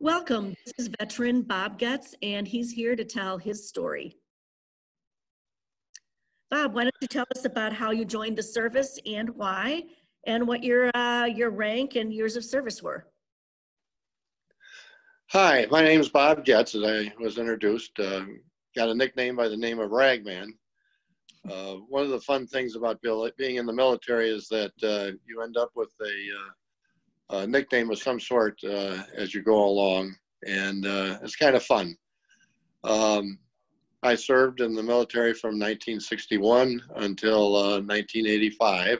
Welcome. This is veteran Bob Getz, and he's here to tell his story. Bob, why don't you tell us about how you joined the service and why, and what your rank and years of service were? Hi, my name is Bob Getz, as I was introduced. Got a nickname by the name of Ragman. One of the fun things about being in the military is that you end up with a nickname of some sort as you go along, and it's kind of fun. I served in the military from 1961 until 1985.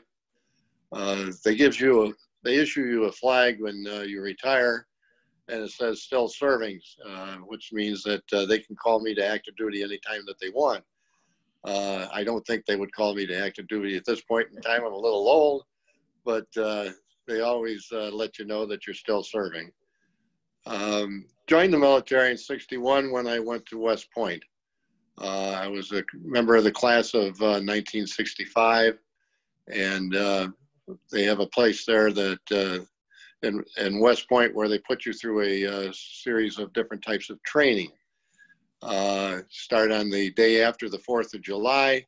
They issue you a flag when you retire, and it says still serving, which means that they can call me to active duty anytime that they want. I don't think they would call me to active duty at this point in time. I'm a little old, but they always let you know that you're still serving. Joined the military in '61 when I went to West Point. I was a member of the class of 1965, and they have a place there that in West Point where they put you through a series of different types of training. Start on the day after the 4th of July,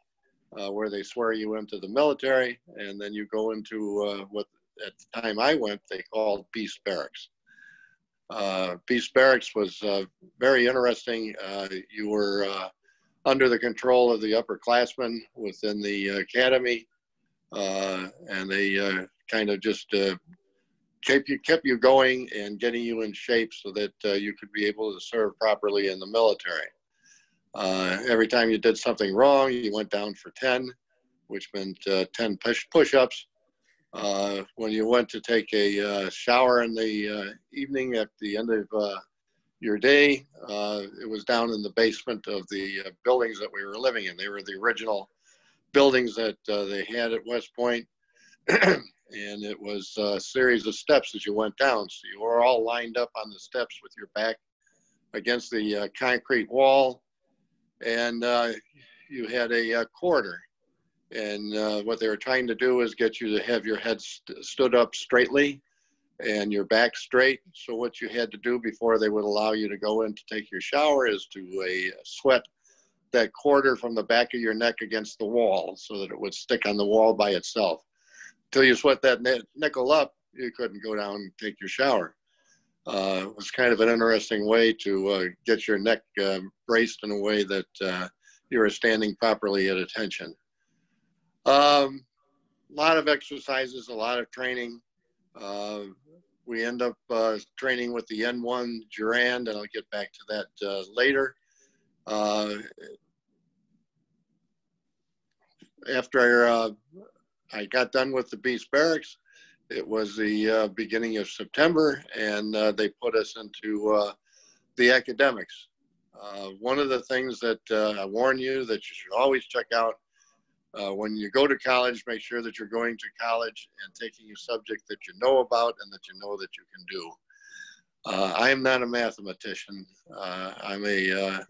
where they swear you into the military, and then you go into what at the time I went, they called Beast Barracks. Beast Barracks was very interesting. You were under the control of the upperclassmen within the academy, and they kind of just kept you going and getting you in shape so that you could be able to serve properly in the military. Every time you did something wrong, you went down for 10, which meant 10 push-ups. When you went to take a shower in the evening at the end of your day, it was down in the basement of the buildings that we were living in. They were the original buildings that they had at West Point. And it was a series of steps as you went down. So you were all lined up on the steps with your back against the concrete wall. And you had a quarter. And what they were trying to do is get you to have your head stood up straightly and your back straight. So what you had to do before they would allow you to go in to take your shower is to sweat that quarter from the back of your neck against the wall so that it would stick on the wall by itself. Until you sweat that nickel up, you couldn't go down and take your shower. It was kind of an interesting way to get your neck braced in a way that you were standing properly at attention. A lot of exercises, a lot of training. We end up training with the N1 Durand, and I'll get back to that later. After I got done with the Beast Barracks, it was the beginning of September, and they put us into the academics. One of the things that I warn you that you should always check out when you go to college, make sure that you're going to college and taking a subject that you know about and that you know that you can do. I am not a mathematician. I'm a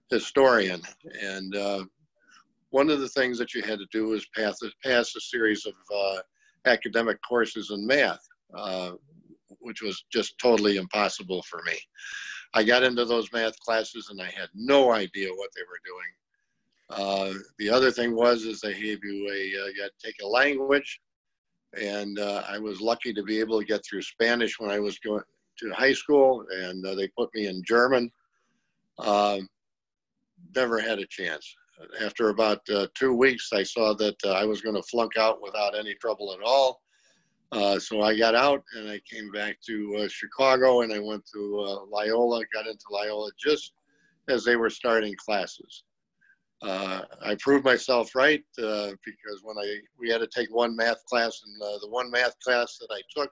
historian, and one of the things that you had to do was pass a series of academic courses in math, which was just totally impossible for me. I got into those math classes and I had no idea what they were doing. The other thing is they gave you you had to take a language, and I was lucky to be able to get through Spanish when I was going to high school, and they put me in German. Never had a chance. After about 2 weeks, I saw that I was going to flunk out without any trouble at all. So I got out and I came back to Chicago, and I went to Loyola, got into Loyola just as they were starting classes. I proved myself right because when we had to take one math class, and the one math class that I took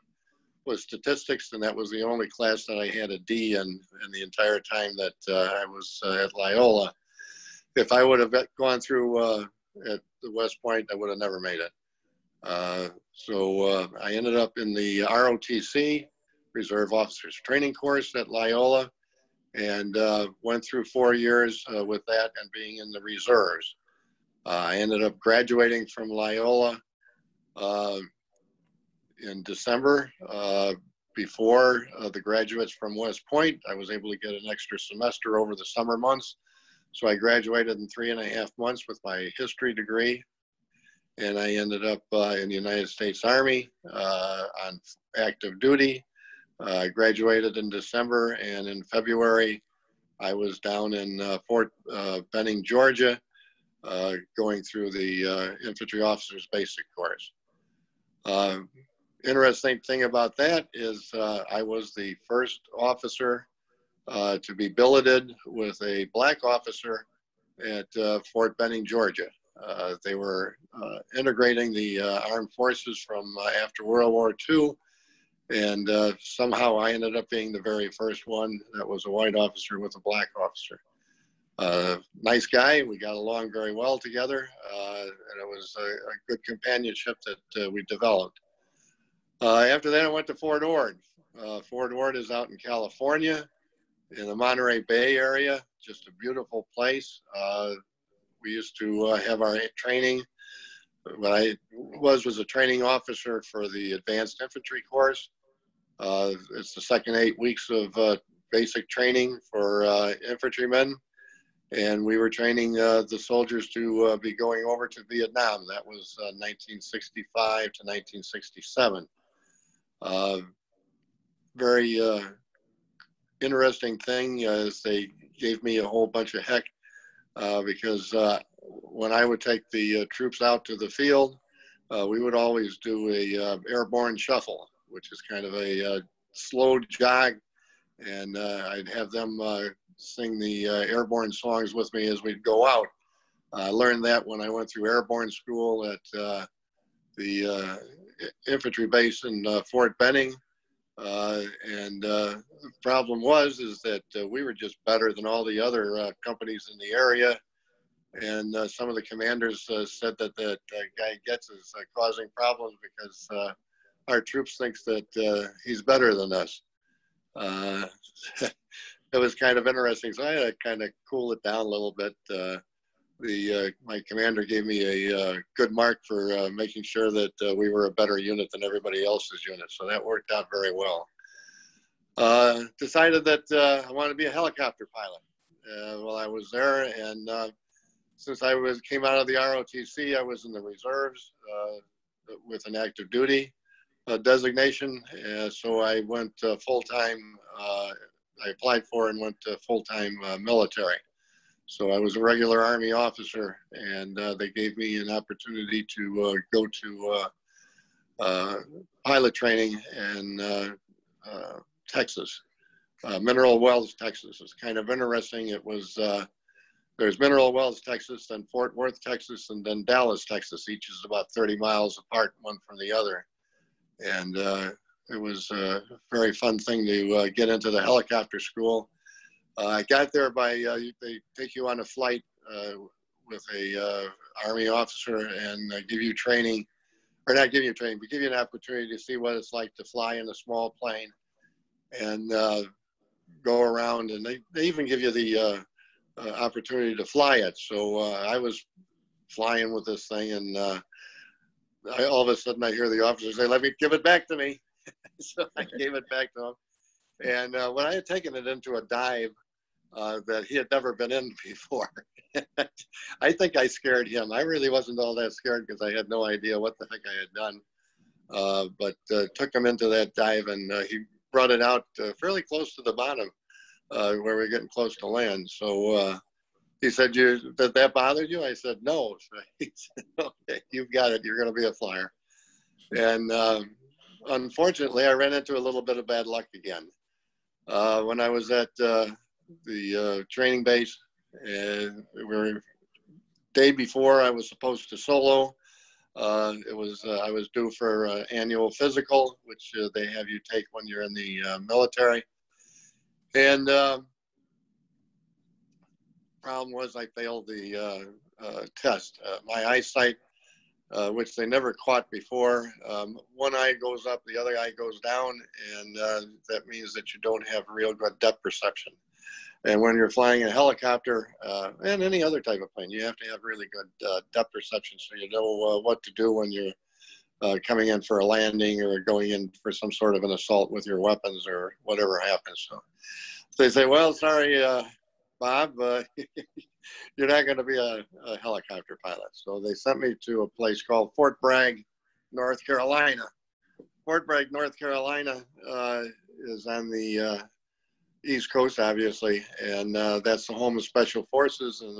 was statistics, and that was the only class that I had a D in the entire time that I was at Loyola. If I would have gone through at the West Point, I would have never made it. So I ended up in the ROTC, Reserve Officers Training Course at Loyola, and went through 4 years with that and being in the reserves. I ended up graduating from Loyola in December before the graduates from West Point. I was able to get an extra semester over the summer months. So I graduated in 3.5 months with my history degree. And I ended up in the United States Army on active duty. I graduated in December, and in February, I was down in Fort Benning, Georgia, going through the infantry officer's basic course. Interesting thing about that is I was the first officer to be billeted with a black officer at Fort Benning, Georgia. They were integrating the armed forces from after World War II, and somehow I ended up being the very first one that was a white officer with a black officer. Nice guy. We got along very well together, and it was a good companionship that we developed. After that, I went to Fort Ord. Fort Ord is out in California, in the Monterey Bay area. Just a beautiful place. We used to have our training. What I was a training officer for the advanced infantry course. It's the second 8 weeks of basic training for infantrymen. And we were training the soldiers to be going over to Vietnam. That was 1965 to 1967. Very interesting thing is they gave me a whole bunch of heck because when I would take the troops out to the field, we would always do a airborne shuffle, which is kind of a slow jog, and I'd have them sing the airborne songs with me as we'd go out. I learned that when I went through airborne school at the infantry base in Fort Benning. And the problem is that we were just better than all the other companies in the area. And some of the commanders said that guy Getz is causing problems because our troops thinks that he's better than us. It was kind of interesting. So I had to kind of cool it down a little bit. My commander gave me a good mark for making sure that we were a better unit than everybody else's unit. So that worked out very well. Decided that I wanted to be a helicopter pilot while I was there. And since I came out of the ROTC, I was in the reserves with an active duty designation. So I went full-time. I applied for and went full-time military. So I was a regular Army officer, and they gave me an opportunity to go to pilot training in Texas, Mineral Wells, Texas. It's kind of interesting. It was, there's Mineral Wells, Texas, then Fort Worth, Texas, and then Dallas, Texas. Each is about 30 miles apart, one from the other. And it was a very fun thing to get into the helicopter school. I got there by, they take you on a flight with a Army officer and give you training, or not give you training, but give you an opportunity to see what it's like to fly in a small plane and go around. And they even give you the opportunity to fly it. So I was flying with this thing, and all of a sudden I hear the officer say, "Let me give it back to me." So I gave it back to him. And when I had taken it into a dive that he had never been in before, I think I scared him. I really wasn't all that scared because I had no idea what the heck I had done. But took him into that dive, and he brought it out fairly close to the bottom where we were getting close to land. So he said, did that bother you? I said, no. So he said, okay, you've got it. You're going to be a flyer. And unfortunately, I ran into a little bit of bad luck again. When I was at the training base, and we were day before I was supposed to solo. I was due for an annual physical, which they have you take when you're in the military. And problem was I failed the test. My eyesight, which they never caught before, one eye goes up, the other eye goes down, and that means that you don't have real good depth perception. And when you're flying a helicopter and any other type of plane, you have to have really good depth perception so you know what to do when you're coming in for a landing or going in for some sort of an assault with your weapons or whatever happens. So they say, well, sorry, Bob, you're not going to be a helicopter pilot. So they sent me to a place called Fort Bragg, North Carolina. Fort Bragg, North Carolina is on the East Coast, obviously, and that's the home of Special Forces and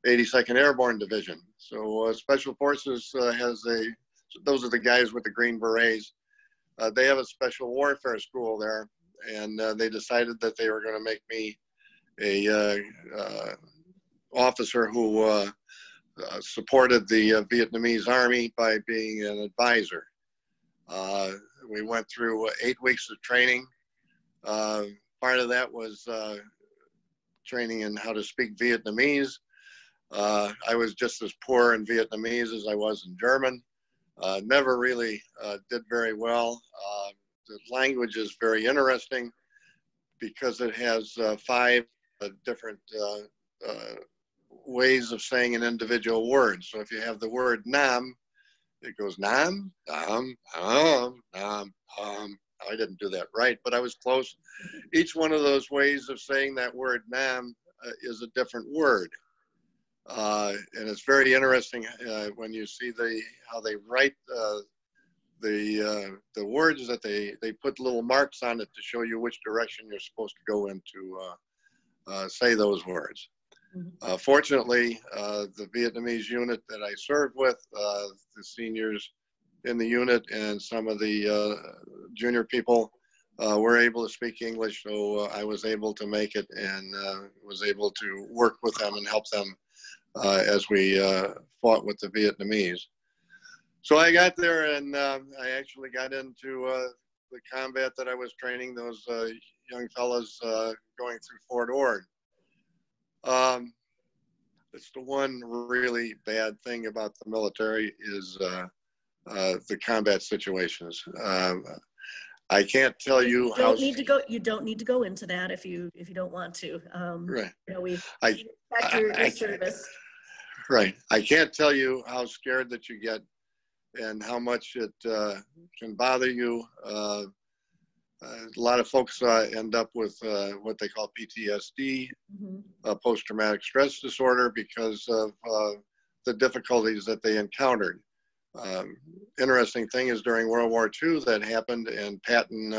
the 82nd Airborne Division. So Special Forces those are the guys with the green berets. They have a special warfare school there, and they decided that they were going to make me a officer who supported the Vietnamese Army by being an advisor. We went through 8 weeks of training. Part of that was training in how to speak Vietnamese. I was just as poor in Vietnamese as I was in German. Never really did very well. The language is very interesting because it has 5 different ways of saying an individual word. So if you have the word nam, it goes nam, nam, nam. I didn't do that right, but I was close. Each one of those ways of saying that word nam is a different word. And it's very interesting when you see how they write the words, that they put little marks on it to show you which direction you're supposed to go in to say those words. Fortunately, the Vietnamese unit that I served with, the seniors in the unit and some of the junior people were able to speak English, so I was able to make it and was able to work with them and help them as we fought with the Vietnamese. So I got there and I actually got into the combat that I was training those young fellas going through Fort Ord. It's the one really bad thing about the military is the combat situations. I can't tell you how. You don't need to go into that if you don't want to. Right. You know, we respect your service. Right. I can't tell you how scared that you get and how much it can bother you. A lot of folks end up with what they call PTSD, post-traumatic stress disorder, because of the difficulties that they encountered. Interesting thing is during World War II that happened, and Patton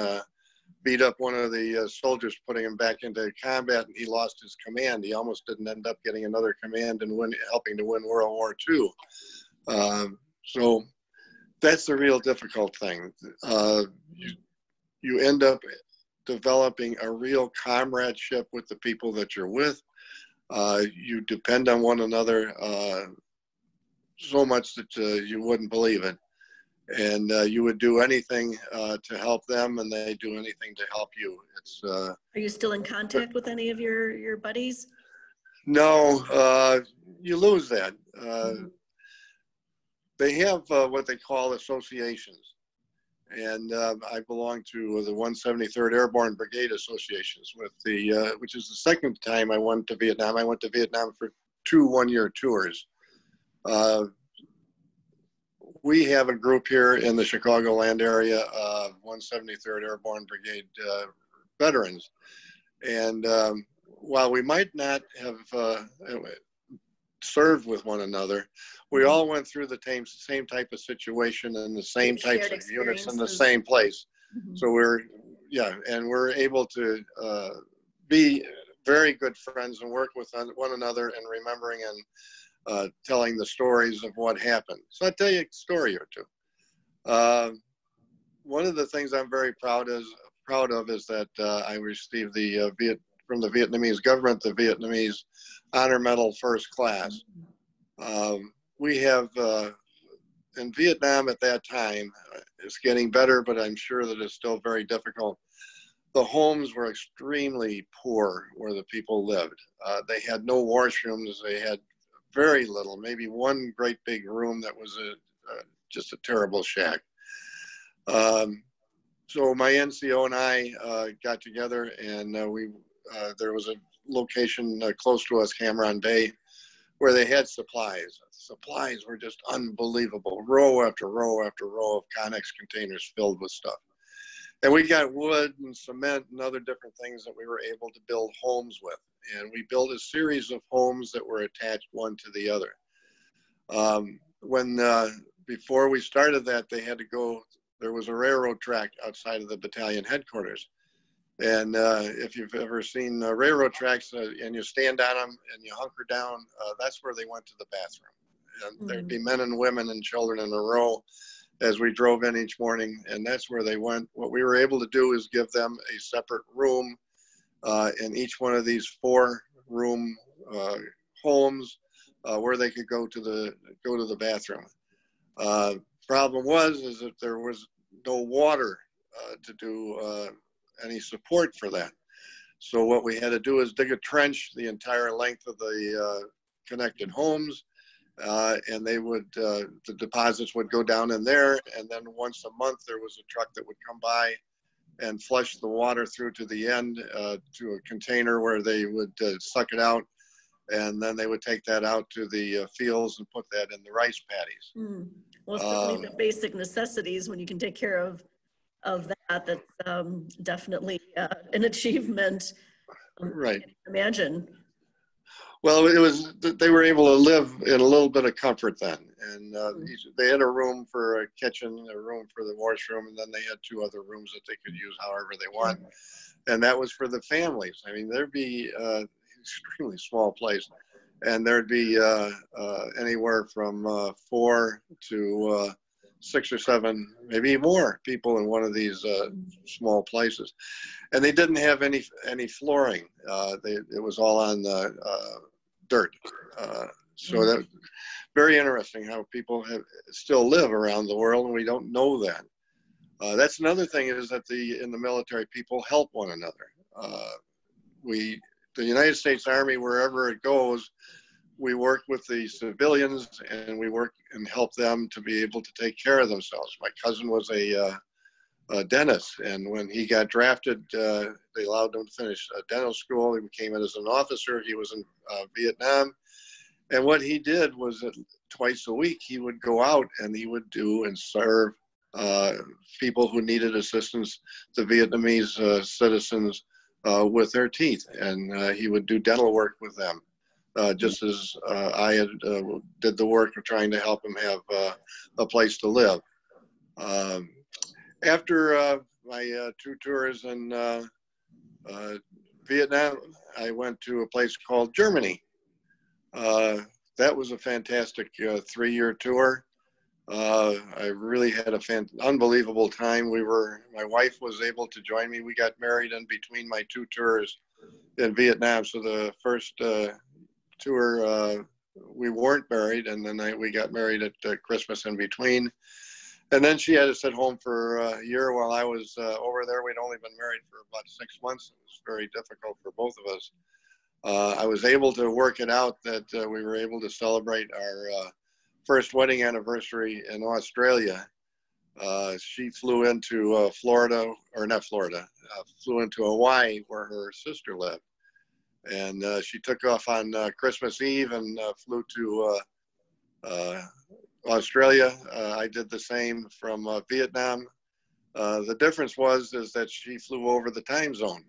beat up one of the soldiers, putting him back into combat, and he lost his command. He almost didn't end up getting another command and helping to win World War II. So that's the real difficult thing. You end up developing a real comradeship with the people that you're with. You depend on one another so much that you wouldn't believe it. And you would do anything to help them, and they do anything to help you. Are you still in contact with any of your buddies? No, you lose that. They have what they call associations. And I belong to the 173rd Airborne Brigade Associations, which is the second time I went to Vietnam. I went to Vietnam for 2 one-year tours. We have a group here in the Chicagoland area of 173rd Airborne Brigade veterans. And while we might not have served with one another, we all went through the same type of situation and the same types of units in the same place. So we're able to be very good friends and work with one another and remembering and telling the stories of what happened. So I'll tell you a story or two. One of the things I'm very proud of is that I received from the Vietnamese government, the Vietnamese Honor Medal First Class. We have, in Vietnam at that time, it's getting better, but I'm sure that it's still very difficult. The homes were extremely poor where the people lived. They had no washrooms. They had very little, maybe one great big room that was just a terrible shack. So my NCO and I got together, and there was a location close to us, Cameron Bay, where they had supplies. Supplies were just unbelievable, row after row after row of Connex containers filled with stuff. And we got wood and cement and other different things that we were able to build homes with. And we built a series of homes that were attached one to the other. Before we started that, they had to go, there was a railroad track outside of the battalion headquarters. And if you've ever seen railroad tracks and you stand on them and you hunker down, that's where they went to the bathroom. And there'd be men and women and children in a row as we drove in each morning, and that's where they went. What we were able to do is give them a separate room in each one of these 4-room homes where they could go to the bathroom. Problem is that there was no water to do any support for that. So what we had to do is dig a trench the entire length of the connected homes, and they would, the deposits would go down in there, and then once a month there was a truck that would come by and flush the water through to the end to a container where they would suck it out, and then they would take that out to the fields and put that in the rice paddies. Well, certainly the basic necessities, when you can take care of that, that's definitely an achievement. Right. Imagine. Well, it was, they were able to live in a little bit of comfort then. And they had a room for a kitchen, a room for the washroom, and then they had 2 other rooms that they could use however they want. And that was for the families. I mean, there'd be extremely small place, and there'd be anywhere from 4 to 6 or 7, maybe more people in one of these small places. And they didn't have any flooring. It was all on dirt. So that very interesting how people still live around the world, and we don't know that. That's another thing, is that in the military, people help one another. The United States Army, wherever it goes, we work with the civilians, and we work and help them to be able to take care of themselves. My cousin was a dentist, and when he got drafted, they allowed him to finish dental school. He came in as an officer. He was in Vietnam, and what he did was that twice a week he would go out and he would do and serve people who needed assistance, the Vietnamese citizens with their teeth, and he would do dental work with them. Just as I had did the work of trying to help him have a place to live. After my 2 tours in Vietnam, I went to a place called Germany. That was a fantastic 3-year tour. I really had unbelievable time. My wife was able to join me. We got married in between my 2 tours in Vietnam. So the first tour, we weren't married, and then we got married at Christmas in between. And then she had to sit home for a year while I was over there. We'd only been married for about 6 months. It was very difficult for both of us. I was able to work it out that we were able to celebrate our first wedding anniversary in Australia. She flew into Florida, or not Florida, flew into Hawaii where her sister lived. And she took off on Christmas Eve and flew to Australia. I did the same from Vietnam. The difference is that she flew over the time zone,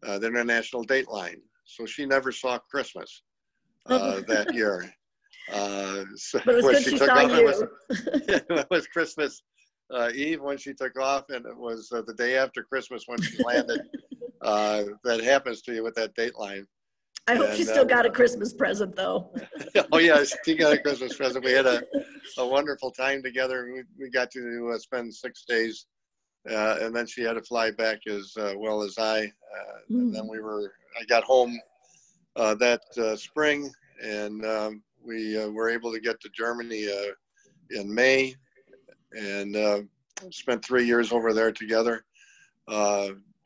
the international date line. So she never saw Christmas that year. So but it was good she saw you. It was Christmas Eve when she took off, and it was the day after Christmas when she landed. That happens to you with that dateline. I hope she still got a Christmas present, though. Oh yeah, she got a Christmas present. We had a wonderful time together. We got to spend 6 days, and then she had to fly back as well as I. And then I got home that spring, and we were able to get to Germany in May, and spent 3 years over there together.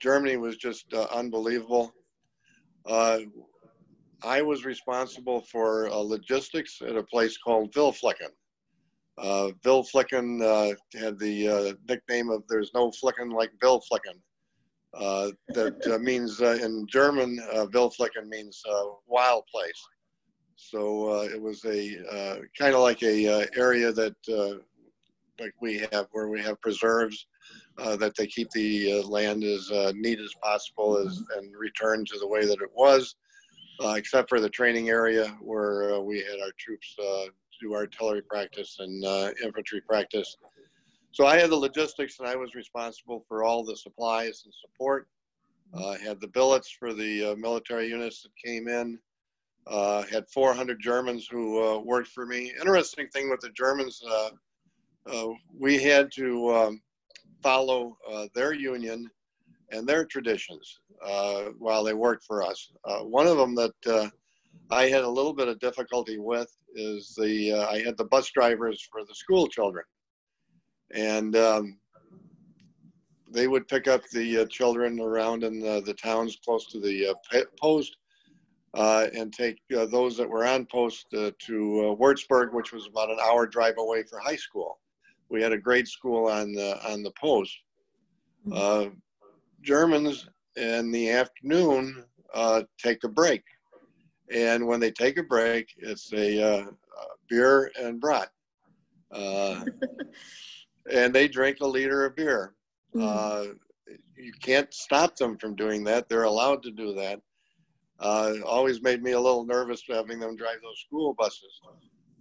Germany was just unbelievable. I was responsible for logistics at a place called Wilflecken. Wilflecken had the nickname of "There's no flecken like Wilflecken." That means in German, Wilflecken means wild place. So it was a kind of like a area that like we have, where we have preserves, that they keep the land as neat as possible and return to the way that it was, except for the training area where we had our troops do artillery practice and infantry practice. So I had the logistics, and I was responsible for all the supplies and support. I had the billets for the military units that came in. Had 400 Germans who worked for me. Interesting thing with the Germans, we had to follow their union and their traditions while they worked for us. One of them that I had a little bit of difficulty with is I had the bus drivers for the school children. And they would pick up the children around in the towns close to the post and take those that were on post to Würzburg, which was about an hour drive away for high school. We had a grade school on the post. Germans in the afternoon take a break. And when they take a break, it's a beer and brat. And they drink a liter of beer. You can't stop them from doing that. They're allowed to do that. Always made me a little nervous having them drive those school buses.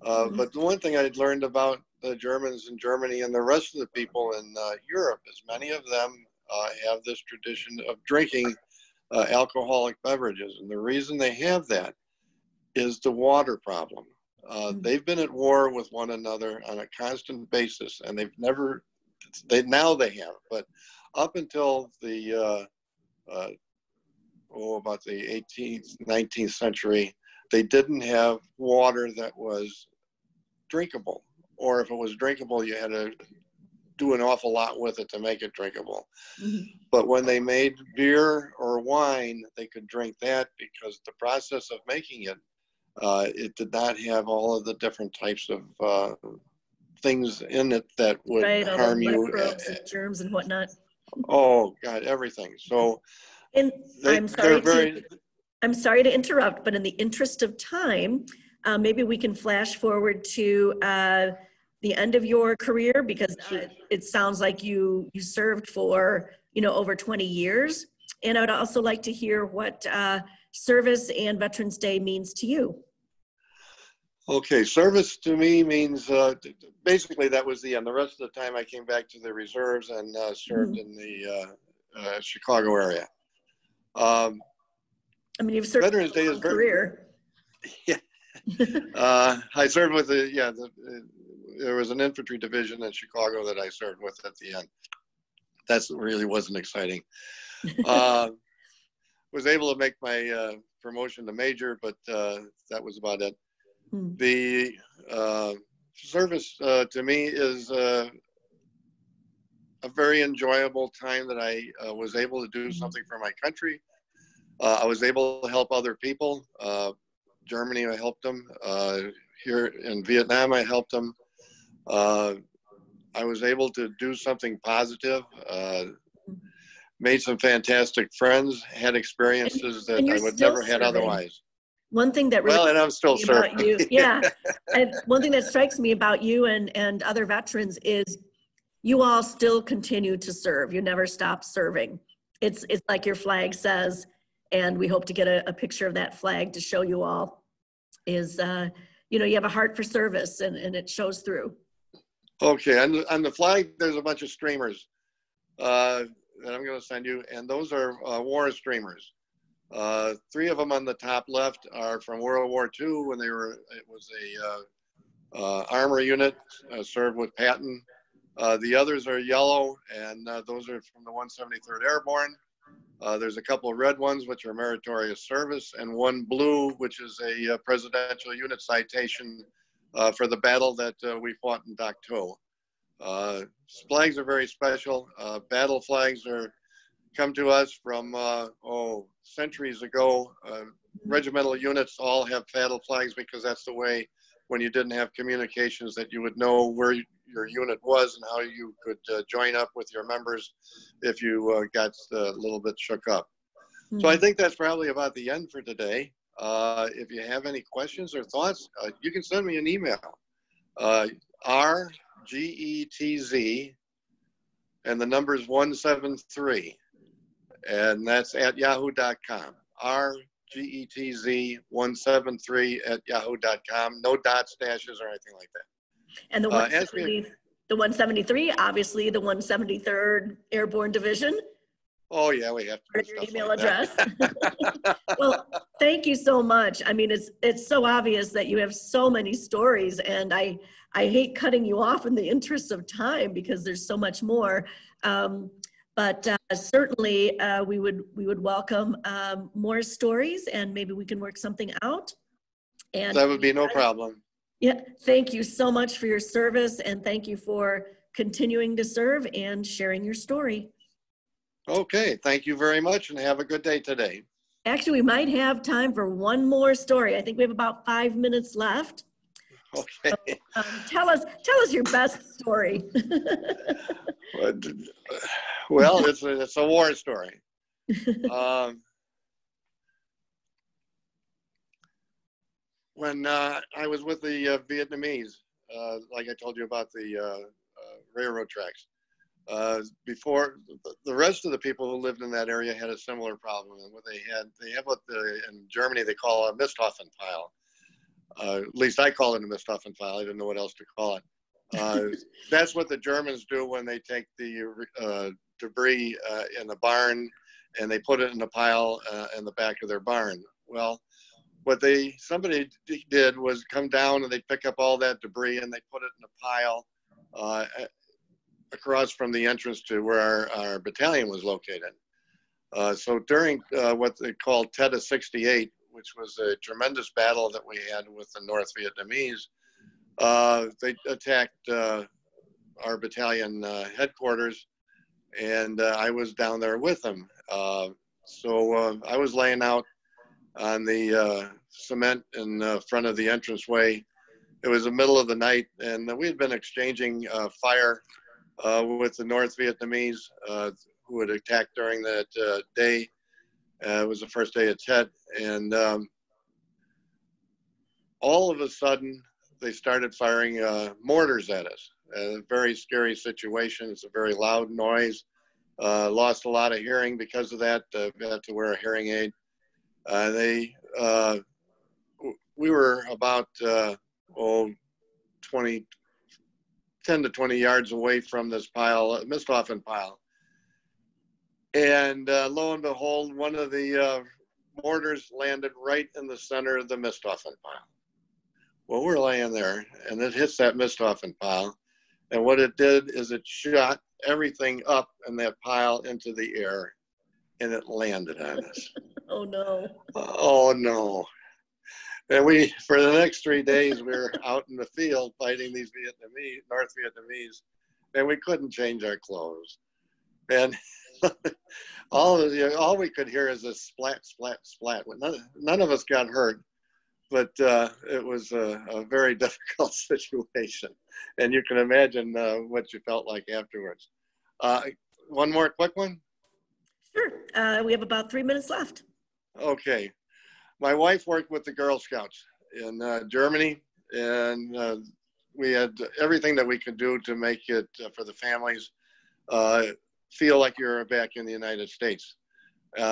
But the one thing I'd learned about the Germans in Germany and the rest of the people in Europe is many of them have this tradition of drinking alcoholic beverages. And the reason they have that is the water problem. They've been at war with one another on a constant basis, and they've never, now they have, but up until the, about the 18th, 19th century, they didn't have water that was drinkable. Or if it was drinkable, you had to do an awful lot with it to make it drinkable. But when they made beer or wine, they could drink that because the process of making it, it did not have all of the different types of things in it that would harm you. Microbes and germs and whatnot. Oh God, everything. So, and I'm sorry to interrupt, but in the interest of time, maybe we can flash forward to the end of your career, because it sounds like you served for over 20 years. And I would also like to hear what service and Veterans Day means to you. Okay, service to me means basically that was the end. The rest of the time I came back to the reserves and served in the Chicago area. I mean, you've served Veterans Day is very career. Yeah. I served with there was an infantry division in Chicago that I served with at the end. That really wasn't exciting. Was able to make my promotion to major, but that was about it. The service to me is a very enjoyable time that I was able to do something for my country. I was able to help other people. Germany, I helped them. Here in Vietnam, I helped them. I was able to do something positive. Made some fantastic friends. Had experiences that I would never had otherwise. One thing that really and I'm still serving. You, yeah, one thing that strikes me about you and other veterans is you all still continue to serve. You never stop serving. It's like your flag says, and we hope to get a picture of that flag to show you all. Is you have a heart for service, and it shows through. Okay, on the flag, there's a bunch of streamers that I'm going to send you, and those are war streamers. 3 of them on the top left are from World War II when it was a armor unit served with Patton. The others are yellow, and those are from the 173rd Airborne. There's a couple of red ones, which are meritorious service, and one blue, which is a presidential unit citation for the battle that we fought in Dak To. Flags are very special. Battle flags come to us from, centuries ago. Regimental units all have battle flags because that's the way, when you didn't have communications, that you would know where your unit was and how you could join up with your members if you got a little bit shook up. So I think that's probably about the end for today. If you have any questions or thoughts, you can send me an email. RGETZ, and the number is 173, and that's at yahoo.com. RGETZ173 at yahoo.com. No dots, dashes, or anything like that. And the 173, obviously the 173rd Airborne Division. Oh yeah, we have to put your stuff email like address. That. Well, thank you so much. I mean, it's so obvious that you have so many stories, and I hate cutting you off in the interest of time because there's so much more. But certainly we would welcome more stories, and maybe we can work something out. And that would be no problem. Yeah, thank you so much for your service, and thank you for continuing to serve and sharing your story. Okay, thank you very much, and have a good day today. Actually, we might have time for one more story. I think we have about 5 minutes left. Okay. So, tell us your best story. Well, it's a war story. When I was with the Vietnamese, like I told you about the railroad tracks, before the rest of the people who lived in that area had a similar problem. And what they have what in Germany they call a Misthoffen pile. At least I call it a Misthoffen pile. I didn't know what else to call it. That's what the Germans do when they take the debris in the barn and they put it in a pile in the back of their barn. Well, what somebody did was come down and they pick up all that debris and they put it in a pile across from the entrance to where our battalion was located. So during what they called Tet of 68, which was a tremendous battle that we had with the North Vietnamese, they attacked our battalion headquarters, and I was down there with them. So I was laying out on the cement in front of the entranceway. It was the middle of the night, and we had been exchanging fire with the North Vietnamese who had attacked during that day. It was the first day of Tet, and all of a sudden they started firing mortars at us. A very scary situation. It's a very loud noise. Lost a lot of hearing because of that. Had to wear a hearing aid. We were about 10 to 20 yards away from this pile, Misthoffen pile. And lo and behold, one of the mortars landed right in the center of the Misthoffen pile. Well, we're laying there, and it hits that Misthoffen pile. And what it did is it shot everything up in that pile into the air, and it landed on us. Oh, no. Oh, no. And for the next 3 days, we were out in the field fighting these North Vietnamese, and we couldn't change our clothes. And all we could hear is a splat, splat, splat. None of us got hurt, but it was a very difficult situation. And you can imagine what you felt like afterwards. One more quick one? Sure. We have about 3 minutes left. Okay. My wife worked with the Girl Scouts in Germany, and we had everything that we could do to make it for the families feel like you're back in the United States.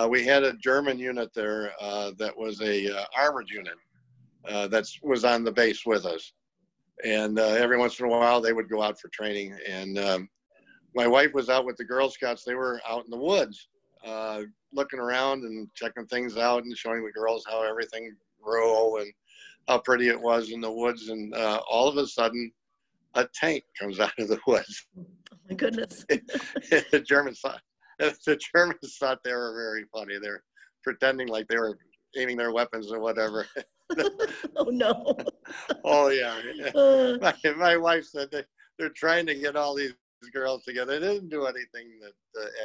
We had a German unit there that was a armored unit that was on the base with us. And every once in a while, they would go out for training. And my wife was out with the Girl Scouts. They were out in the woods looking around and checking things out and showing the girls how everything grew and how pretty it was in the woods. And all of a sudden, a tank comes out of the woods. Oh my goodness. The Germans thought they were very funny. They're pretending like they were aiming their weapons or whatever. Oh no. Oh yeah. My wife said they're trying to get all these girls together. They didn't do anything that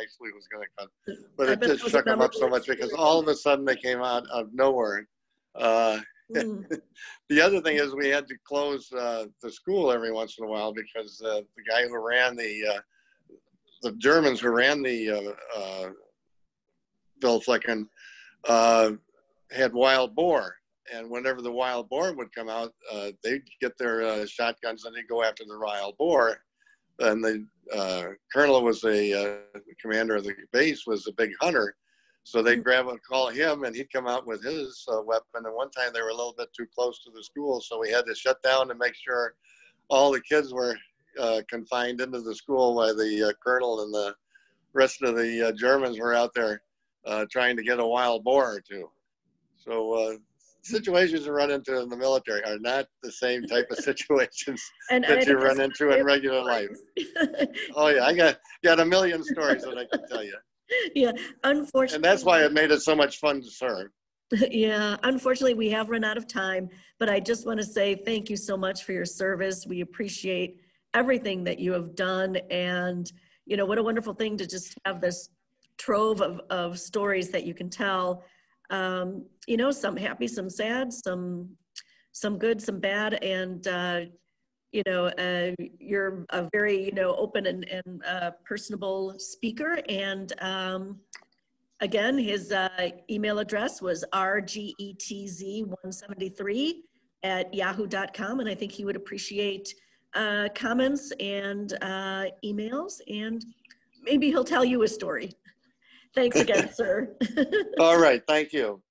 actually was going to come, but it just shook them up so much because all of a sudden they came out of nowhere. The other thing is we had to close the school every once in a while because the guy who ran the Germans who ran the Bill Flecken had wild boar. And whenever the wild boar would come out, they'd get their shotguns and they'd go after the wild boar. And the colonel was the commander of the base, was a big hunter. So they'd grab and call him, and he'd come out with his weapon. And one time they were a little bit too close to the school, so we had to shut down to make sure all the kids were confined into the school while the colonel and the rest of the Germans were out there trying to get a wild boar or two. So situations you run into in the military are not the same type of situations that you run into in regular life. Oh yeah, I got a million stories that I can tell you. Yeah, unfortunately. And that's why it made it so much fun to serve. Yeah, unfortunately we have run out of time, but I just want to say thank you so much for your service. We appreciate everything that you have done, and you know, what a wonderful thing to just have this trove of stories that you can tell. You know, some happy, some sad, some good, some bad, and you know, you're a very, you know, open and personable speaker. And again, his email address was rgetz173@yahoo.com, and I think he would appreciate comments and emails, and maybe he'll tell you a story. Thanks again, sir. All right, thank you.